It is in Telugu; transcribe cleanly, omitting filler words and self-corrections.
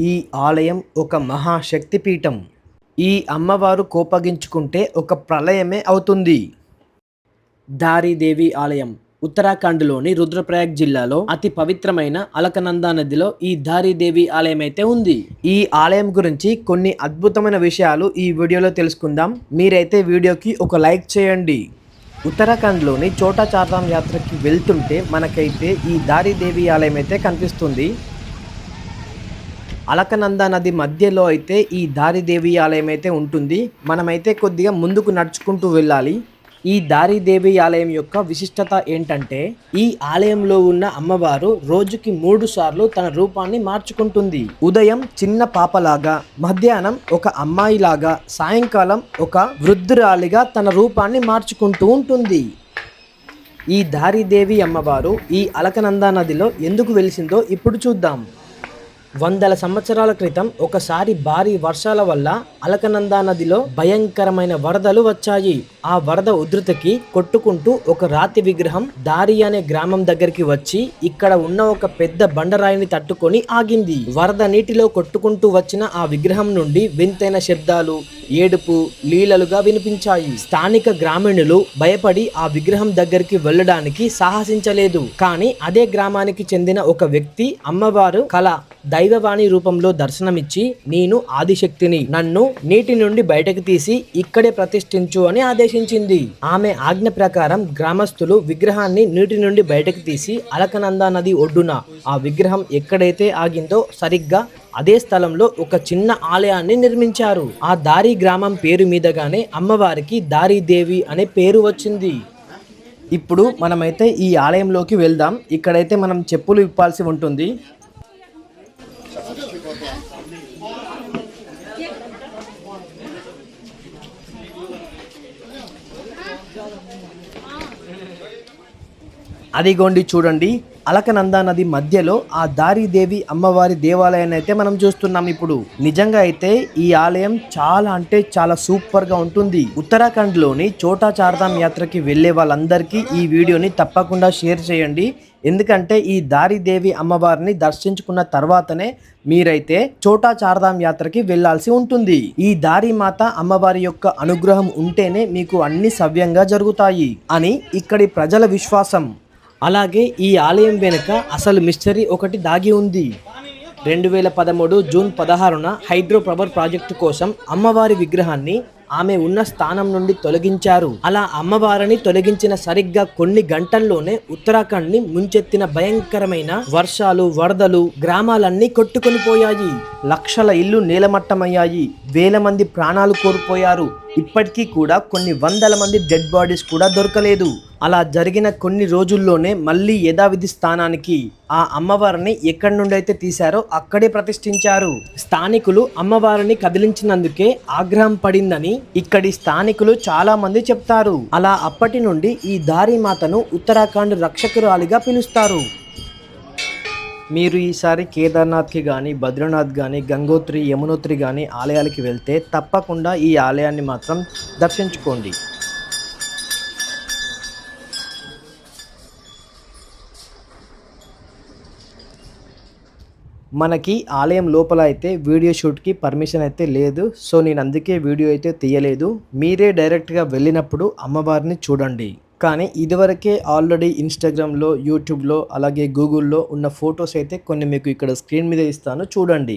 ఈ ఆలయం ఒక మహాశక్తిపీఠం. ఈ అమ్మవారు కోపగించుకుంటే ఒక ప్రళయమే అవుతుంది. దారీదేవి ఆలయం ఉత్తరాఖండ్లోని రుద్రప్రయాగ్ జిల్లాలో అతి పవిత్రమైన అలకనందా నదిలో ఈ దారీదేవి ఆలయం అయితే ఉంది. ఈ ఆలయం గురించి కొన్ని అద్భుతమైన విషయాలు ఈ వీడియోలో తెలుసుకుందాం. మీరైతే వీడియోకి ఒక లైక్ చేయండి. ఉత్తరాఖండ్లోని చోటా చార్ధామ్ యాత్రకి వెళ్తుంటే మనకైతే ఈ దారీదేవి ఆలయం అయితే కనిపిస్తుంది. అలకనందా నది మధ్యలో అయితే ఈ దారీదేవి ఆలయం అయితే ఉంటుంది. మనమైతే కొద్దిగా ముందుకు నడుచుకుంటూ వెళ్ళాలి. ఈ దారీదేవి ఆలయం యొక్క విశిష్టత ఏంటంటే, ఈ ఆలయంలో ఉన్న అమ్మవారు రోజుకి 3 సార్లు తన రూపాన్ని మార్చుకుంటుంది. ఉదయం చిన్న పాపలాగా, మధ్యాహ్నం ఒక అమ్మాయిలాగా, సాయంకాలం ఒక వృద్ధురాలిగా తన రూపాన్ని మార్చుకుంటూ ఉంటుంది. ఈ దారీదేవి అమ్మవారు ఈ అలకనందా నదిలో ఎందుకు వెలిసిందో ఇప్పుడు చూద్దాం. వందల సంవత్సరాల క్రితం ఒకసారి భారీ వర్షాల వల్ల అలకనందా నదిలో భయంకరమైన వరదలు వచ్చాయి. ఆ వరద ఉధృతికి కొట్టుకుంటూ ఒక రాతి విగ్రహం దారి అనే గ్రామం దగ్గరికి వచ్చి ఇక్కడ ఉన్న ఒక పెద్ద బండరాయిని తట్టుకొని ఆగింది. వరద నీటిలో కొట్టుకుంటూ వచ్చిన ఆ విగ్రహం నుండి వింతైన శబ్దాలు, ఏడుపు, లీలలుగా వినిపించాయి. స్థానిక గ్రామీణులు భయపడి ఆ విగ్రహం దగ్గరికి వెళ్ళడానికి సాహసించలేదు. కానీ అదే గ్రామానికి చెందిన ఒక వ్యక్తి అమ్మవారు కళ దైవవాణి రూపంలో దర్శనమిచ్చి, నేను ఆదిశక్తిని, నన్ను నీటి నుండి బయటకు తీసి ఇక్కడే ప్రతిష్ఠించు అని ఆదేశించింది. ఆమె ఆజ్ఞ ప్రకారం గ్రామస్తులు విగ్రహాన్ని నీటి నుండి బయటకు తీసి అలకనందా నది ఒడ్డున ఆ విగ్రహం ఎక్కడైతే ఆగిందో సరిగ్గా అదే స్థలంలో ఒక చిన్న ఆలయాన్ని నిర్మించారు. ఆ దారి గ్రామం పేరు మీదగానే అమ్మవారికి దారీదేవి అనే పేరు వచ్చింది. ఇప్పుడు మనమైతే ఈ ఆలయంలోకి వెళ్దాం. ఇక్కడైతే మనం చెప్పులు విప్పాల్సి ఉంటుంది. అదిగోండి చూడండి, అలకనందా నది మధ్యలో ఆ దారీదేవి అమ్మవారి దేవాలయాన్ని అయితే మనం చూస్తున్నాం. ఇప్పుడు నిజంగా అయితే ఈ ఆలయం చాలా అంటే చాలా సూపర్ గా ఉంటుంది. ఉత్తరాఖండ్లోని చోటా చార్ధామ్ యాత్రకి వెళ్ళే వాళ్ళందరికీ ఈ వీడియోని తప్పకుండా షేర్ చేయండి. ఎందుకంటే ఈ దారీదేవి అమ్మవారిని దర్శించుకున్న తర్వాతనే మీరైతే చోటా చార్ధామ్ యాత్రకి వెళ్లాల్సి ఉంటుంది. ఈ దారి మాత అమ్మవారి యొక్క అనుగ్రహం ఉంటేనే మీకు అన్ని సవ్యంగా జరుగుతాయి అని ఇక్కడి ప్రజల విశ్వాసం. అలాగే ఈ ఆలయం వెనుక అసలు మిస్టరీ ఒకటి దాగి ఉంది. 2013 జూన్ 16న హైడ్రో పవర్ ప్రాజెక్టు కోసం అమ్మవారి విగ్రహాన్ని ఆమె ఉన్న స్థానం నుండి తొలగించారు. అలా అమ్మవారిని తొలగించిన సరిగ్గా కొన్ని గంటల్లోనే ఉత్తరాఖండ్ ని ముంచెత్తిన భయంకరమైన వర్షాలు, వరదలు గ్రామాలన్నీ కొట్టుకొని పోయాయి. లక్షల ఇల్లు నేలమట్టమయ్యాయి. వేల మంది ప్రాణాలు కోల్పోయారు. ఇప్పటికీ కూడా కొన్ని వందల మంది డెడ్ బాడీస్ కూడా దొరకలేదు. అలా జరిగిన కొన్ని రోజుల్లోనే మళ్ళీ యథావిధి స్థానానికి ఆ అమ్మవారిని ఎక్కడి నుండి అయితే తీశారో అక్కడే ప్రతిష్ఠించారు. స్థానికులు అమ్మవారిని కదిలించినందుకే ఆగ్రహం పడిందని ఇక్కడి స్థానికులు చాలా మంది చెప్తారు. అలా అప్పటి నుండి ఈ దారి మాతను ఉత్తరాఖండ్ రక్షకురాలిగా పిలుస్తారు. మీరు ఈసారి కేదార్నాథ్కి కానీ, బద్రీనాథ్ కానీ, గంగోత్రి, యమునోత్రి కానీ ఆలయాలకి వెళ్తే తప్పకుండా ఈ ఆలయాన్ని మాత్రం దర్శించుకోండి. మనకి ఆలయం లోపల అయితే వీడియో షూట్కి పర్మిషన్ అయితే లేదు. సో నేను అందుకే వీడియో అయితే తీయలేదు. మీరే డైరెక్ట్గా వెళ్ళినప్పుడు అమ్మవారిని చూడండి. కానీ ఇదివరకే ఆల్రెడీ ఇన్స్టాగ్రామ్లో, యూట్యూబ్లో, అలాగే గూగుల్లో ఉన్న ఫొటోస్ అయితే కొన్ని మీకు ఇక్కడ స్క్రీన్ మీద ఇస్తాను, చూడండి.